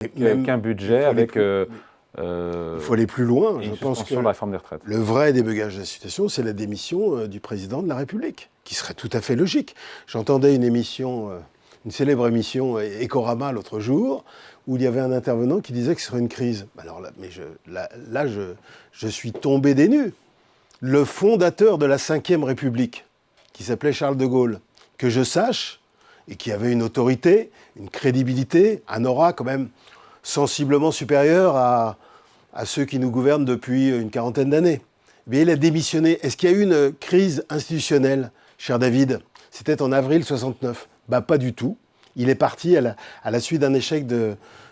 qu'un budget avec il faut aller plus loin. une Je pense que suspension de la réforme des retraites. le vrai débugage de la situation, c'est la démission du président de la République, qui serait tout à fait logique. J'entendais une émission, une célèbre émission Ecorama l'autre jour, où il y avait un intervenant qui disait que ce serait une crise. Alors là, je suis tombé des nues. Le fondateur de la Ve République, qui s'appelait Charles de Gaulle, que je sache, et qui avait une autorité, une crédibilité, un aura quand même sensiblement supérieur à ceux qui nous gouvernent depuis une quarantaine d'années. Mais il a démissionné. Est-ce qu'il y a eu une crise institutionnelle, cher David? C'était en avril 69. Pas du tout. Il est parti à la suite d'un échec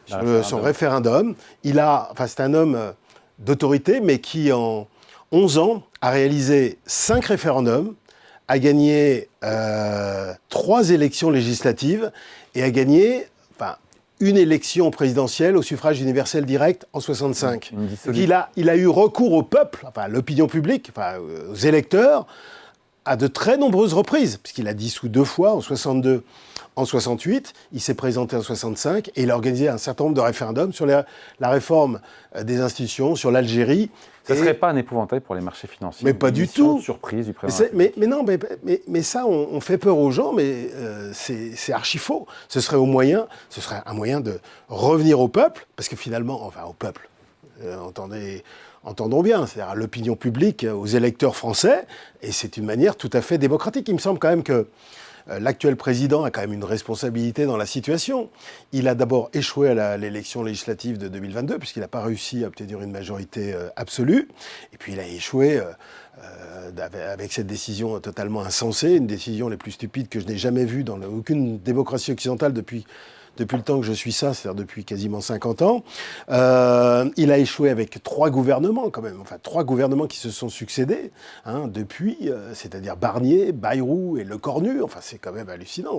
sur son référendum. C'est un homme d'autorité, mais qui, en 11 ans, a réalisé 5 référendums, a gagné 3 élections législatives et a gagné une élection présidentielle au suffrage universel direct en 65. Il a eu recours au peuple, à l'opinion publique, aux électeurs, à de très nombreuses reprises, puisqu'il a dissous 2 fois, en 62, en 68, il s'est présenté en 65, et il a organisé un certain nombre de référendums sur la réforme des institutions, sur l'Algérie. Ça ne serait pas un épouvantail pour les marchés financiers? Mais pas du tout. Surprise du président. Mais ça, on fait peur aux gens, mais c'est archi faux. Ce serait un moyen de revenir au peuple, parce que finalement, au peuple, entendons bien, c'est-à-dire à l'opinion publique, aux électeurs français, et c'est une manière tout à fait démocratique. Il me semble quand même que l'actuel président a quand même une responsabilité dans la situation. Il a d'abord échoué à l'élection législative de 2022, puisqu'il n'a pas réussi à obtenir une majorité absolue. Et puis il a échoué avec cette décision totalement insensée, une décision les plus stupides que je n'ai jamais vue dans aucune démocratie occidentale depuis le temps que je suis ça, c'est-à-dire depuis quasiment 50 ans. Il a échoué avec 3 gouvernements quand même, 3 gouvernements qui se sont succédés depuis, c'est-à-dire Barnier, Bayrou et Lecornu. C'est quand même hallucinant.